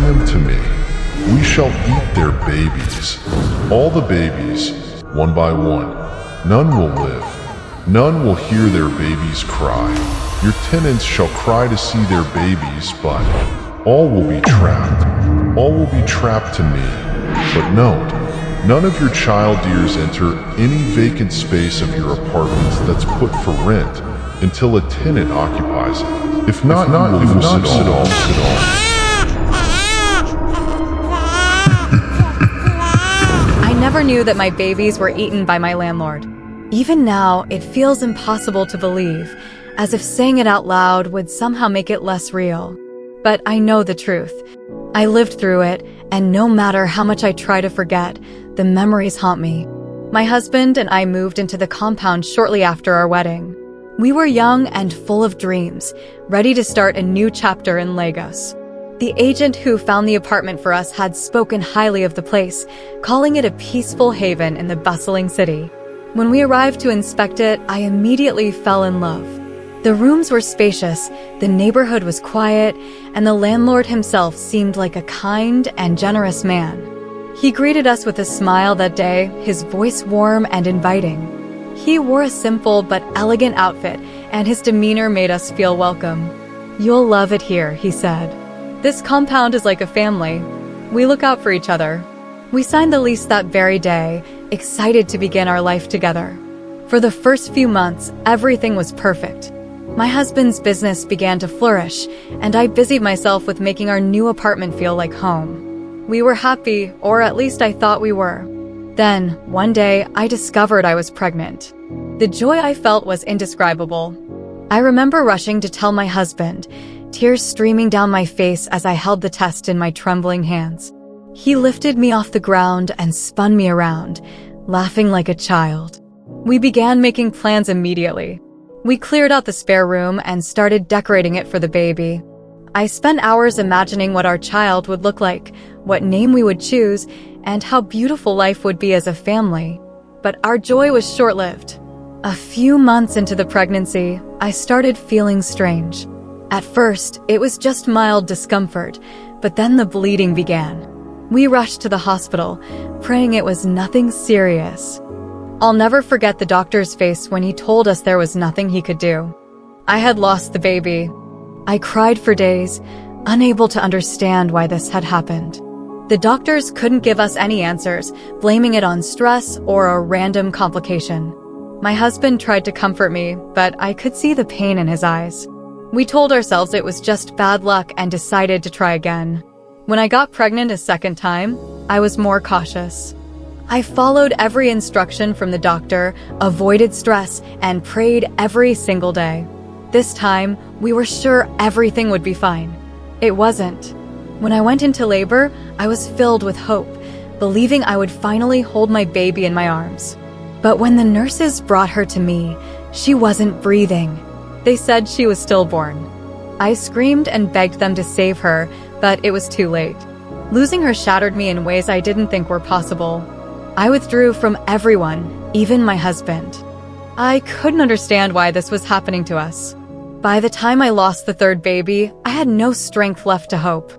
them to me. We shall eat their babies, all the babies, one by one. None will live. None will hear their babies cry. Your tenants shall cry to see their babies, but all will be trapped. All will be trapped to me. But note, none of your child dears enter any vacant space of your apartments that's put for rent until a tenant occupies it. If not, you will lose it all. I never knew that my babies were eaten by my landlord. Even now, it feels impossible to believe, as if saying it out loud would somehow make it less real. But I know the truth. I lived through it, and no matter how much I try to forget, the memories haunt me. My husband and I moved into the compound shortly after our wedding. We were young and full of dreams, ready to start a new chapter in Lagos. The agent who found the apartment for us had spoken highly of the place, calling it a peaceful haven in the bustling city. When we arrived to inspect it, I immediately fell in love. The rooms were spacious, the neighborhood was quiet, and the landlord himself seemed like a kind and generous man. He greeted us with a smile that day, his voice warm and inviting. He wore a simple but elegant outfit, and his demeanor made us feel welcome. "You'll love it here," he said. "This compound is like a family. We look out for each other." We signed the lease that very day, excited to begin our life together. For the first few months, everything was perfect. My husband's business began to flourish, and I busied myself with making our new apartment feel like home. We were happy, or at least I thought we were. Then, one day, I discovered I was pregnant. The joy I felt was indescribable. I remember rushing to tell my husband, tears streaming down my face as I held the test in my trembling hands. He lifted me off the ground and spun me around, laughing like a child. We began making plans immediately. We cleared out the spare room and started decorating it for the baby. I spent hours imagining what our child would look like, what name we would choose, and how beautiful life would be as a family. But our joy was short-lived. A few months into the pregnancy, I started feeling strange. At first, it was just mild discomfort, but then the bleeding began. We rushed to the hospital, praying it was nothing serious. I'll never forget the doctor's face when he told us there was nothing he could do. I had lost the baby. I cried for days, unable to understand why this had happened. The doctors couldn't give us any answers, blaming it on stress or a random complication. My husband tried to comfort me, but I could see the pain in his eyes. We told ourselves it was just bad luck and decided to try again. When I got pregnant a second time, I was more cautious. I followed every instruction from the doctor, avoided stress, and prayed every single day. This time, we were sure everything would be fine. It wasn't. When I went into labor, I was filled with hope, believing I would finally hold my baby in my arms. But when the nurses brought her to me, she wasn't breathing. They said she was stillborn. I screamed and begged them to save her, but it was too late. Losing her shattered me in ways I didn't think were possible. I withdrew from everyone, even my husband. I couldn't understand why this was happening to us. By the time I lost the third baby, I had no strength left to hope.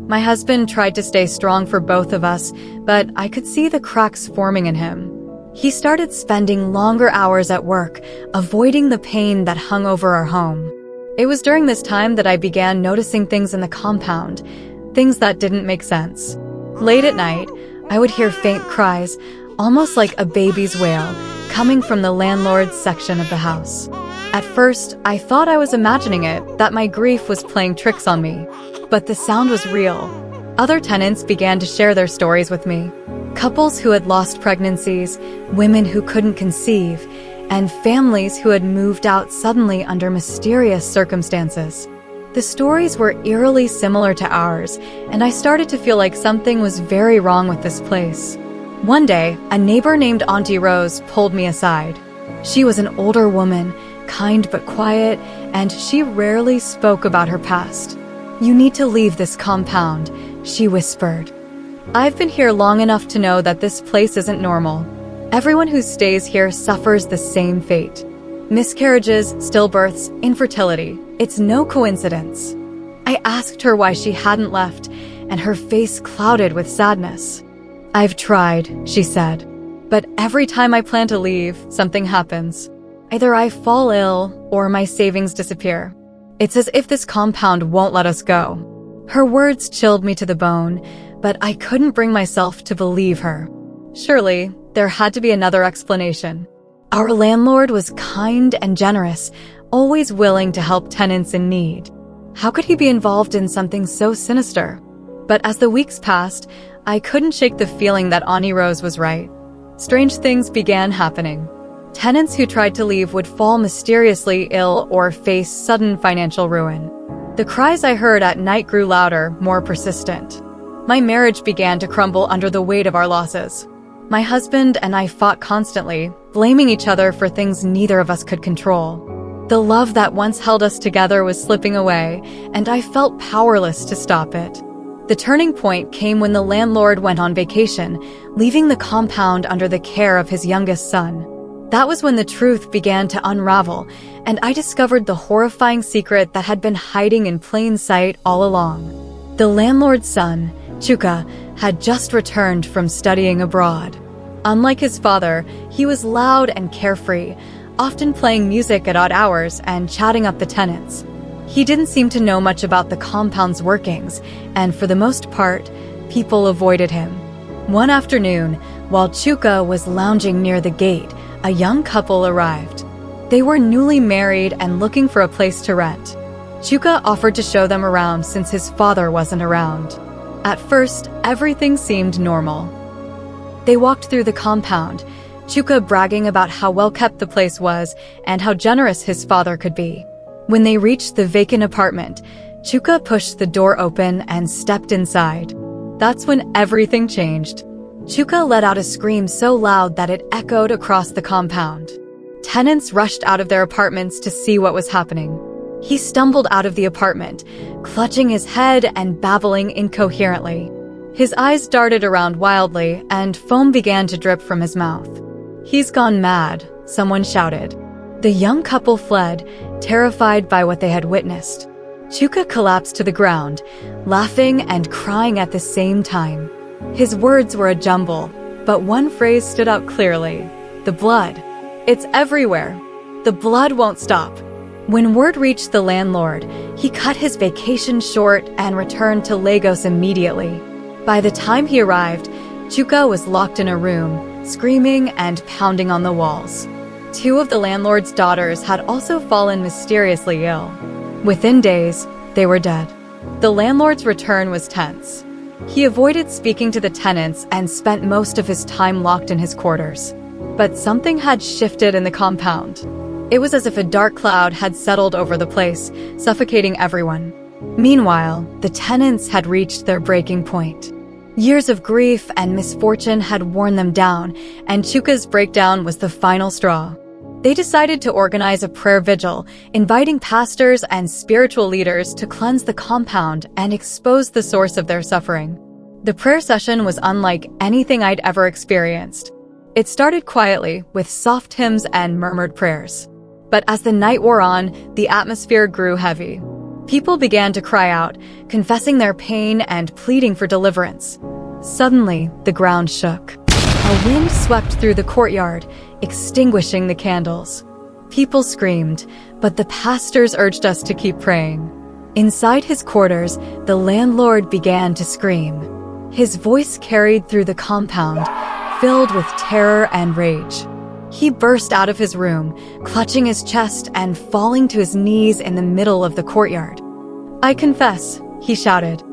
My husband tried to stay strong for both of us, but I could see the cracks forming in him. He started spending longer hours at work, avoiding the pain that hung over our home. It was during this time that I began noticing things in the compound, things that didn't make sense. Late at night, I would hear faint cries, almost like a baby's wail, coming from the landlord's section of the house. At first, I thought I was imagining it, that my grief was playing tricks on me. But the sound was real. Other tenants began to share their stories with me. Couples who had lost pregnancies, women who couldn't conceive, and families who had moved out suddenly under mysterious circumstances. The stories were eerily similar to ours, and I started to feel like something was very wrong with this place. One day, a neighbor named Auntie Rose pulled me aside. She was an older woman, kind but quiet, and she rarely spoke about her past. "You need to leave this compound," she whispered. "I've been here long enough to know that this place isn't normal. Everyone who stays here suffers the same fate. Miscarriages, stillbirths, infertility. It's no coincidence." I asked her why she hadn't left, and her face clouded with sadness. "I've tried," she said, "but every time I plan to leave, something happens. Either I fall ill or my savings disappear. It's as if this compound won't let us go." Her words chilled me to the bone, but I couldn't bring myself to believe her. Surely, there had to be another explanation. Our landlord was kind and generous, always willing to help tenants in need. How could he be involved in something so sinister? But as the weeks passed, I couldn't shake the feeling that Ani Rose was right. Strange things began happening. Tenants who tried to leave would fall mysteriously ill or face sudden financial ruin. The cries I heard at night grew louder, more persistent. My marriage began to crumble under the weight of our losses. My husband and I fought constantly, blaming each other for things neither of us could control. The love that once held us together was slipping away, and I felt powerless to stop it. The turning point came when the landlord went on vacation, leaving the compound under the care of his youngest son. That was when the truth began to unravel, and I discovered the horrifying secret that had been hiding in plain sight all along. The landlord's son, Chuka, had just returned from studying abroad. Unlike his father, he was loud and carefree, often playing music at odd hours and chatting up the tenants. He didn't seem to know much about the compound's workings, and for the most part, people avoided him. One afternoon, while Chuka was lounging near the gate, a young couple arrived. They were newly married and looking for a place to rent. Chuka offered to show them around since his father wasn't around. At first, everything seemed normal. They walked through the compound, Chuka bragging about how well-kept the place was and how generous his father could be. When they reached the vacant apartment, Chuka pushed the door open and stepped inside. That's when everything changed. Chuka let out a scream so loud that it echoed across the compound. Tenants rushed out of their apartments to see what was happening. He stumbled out of the apartment, clutching his head and babbling incoherently. His eyes darted around wildly, and foam began to drip from his mouth. "He's gone mad," someone shouted. The young couple fled, terrified by what they had witnessed. Chuka collapsed to the ground, laughing and crying at the same time. His words were a jumble, but one phrase stood out clearly: the blood. "It's everywhere. The blood won't stop." When word reached the landlord, he cut his vacation short and returned to Lagos immediately. By the time he arrived, Chuka was locked in a room, screaming and pounding on the walls. Two of the landlord's daughters had also fallen mysteriously ill. Within days, they were dead. The landlord's return was tense. He avoided speaking to the tenants and spent most of his time locked in his quarters. But something had shifted in the compound. It was as if a dark cloud had settled over the place, suffocating everyone. Meanwhile, the tenants had reached their breaking point. Years of grief and misfortune had worn them down, and Chuka's breakdown was the final straw. They decided to organize a prayer vigil, inviting pastors and spiritual leaders to cleanse the compound and expose the source of their suffering. The prayer session was unlike anything I'd ever experienced. It started quietly, with soft hymns and murmured prayers. But as the night wore on, the atmosphere grew heavy. People began to cry out, confessing their pain and pleading for deliverance. Suddenly, the ground shook. A wind swept through the courtyard, extinguishing the candles. People screamed, but the pastors urged us to keep praying. Inside his quarters, the landlord began to scream. His voice carried through the compound, filled with terror and rage. He burst out of his room, clutching his chest and falling to his knees in the middle of the courtyard. "I confess," he shouted.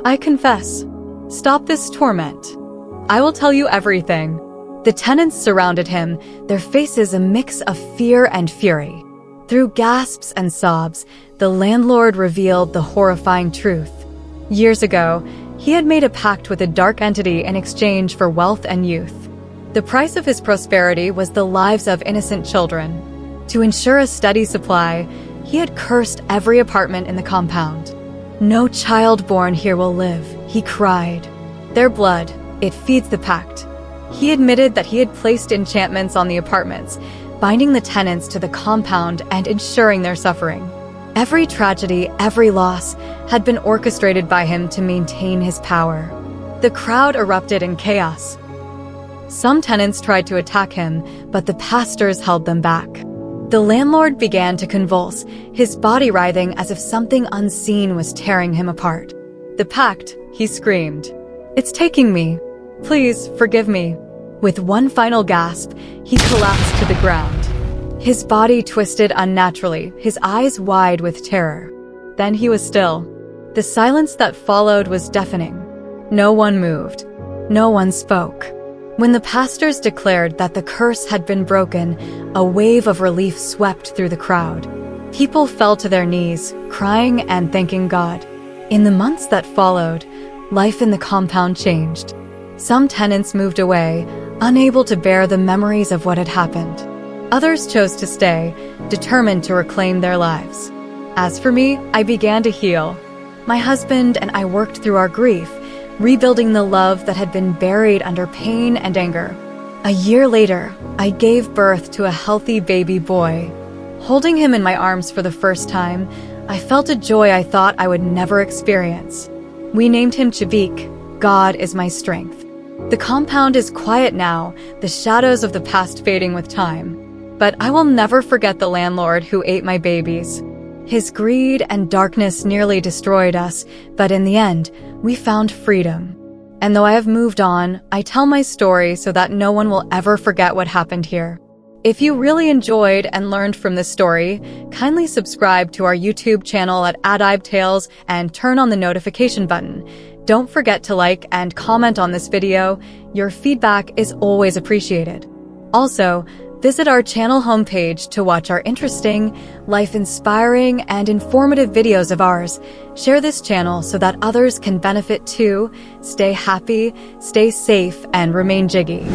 "I confess. Stop this torment. I will tell you everything." The tenants surrounded him, their faces a mix of fear and fury. Through gasps and sobs, the landlord revealed the horrifying truth. Years ago, he had made a pact with a dark entity in exchange for wealth and youth. The price of his prosperity was the lives of innocent children. To ensure a steady supply, he had cursed every apartment in the compound. "No child born here will live," he cried. "Their blood, it feeds the pact." He admitted that he had placed enchantments on the apartments, binding the tenants to the compound and ensuring their suffering. Every tragedy, every loss, had been orchestrated by him to maintain his power. The crowd erupted in chaos. Some tenants tried to attack him, but the pastors held them back. The landlord began to convulse, his body writhing as if something unseen was tearing him apart. "The pact," he screamed. "It's taking me. Please, forgive me." With one final gasp, he collapsed to the ground. His body twisted unnaturally, his eyes wide with terror. Then he was still. The silence that followed was deafening. No one moved. No one spoke. When the pastors declared that the curse had been broken, a wave of relief swept through the crowd. People fell to their knees, crying and thanking God. In the months that followed, life in the compound changed. Some tenants moved away, unable to bear the memories of what had happened. Others chose to stay, determined to reclaim their lives. As for me, I began to heal. My husband and I worked through our grief, rebuilding the love that had been buried under pain and anger. A year later, I gave birth to a healthy baby boy. Holding him in my arms for the first time, I felt a joy I thought I would never experience. We named him Chavik, God is my strength. The compound is quiet now, the shadows of the past fading with time. But I will never forget the landlord who ate my babies. His greed and darkness nearly destroyed us, but in the end, we found freedom. And though I have moved on, I tell my story so that no one will ever forget what happened here. If you really enjoyed and learned from this story, kindly subscribe to our YouTube channel at Adibe Tales and turn on the notification button. Don't forget to like and comment on this video. Your feedback is always appreciated. Also, visit our channel homepage to watch our interesting, life-inspiring, and informative videos of ours. Share this channel so that others can benefit too. Stay happy, stay safe, and remain jiggy.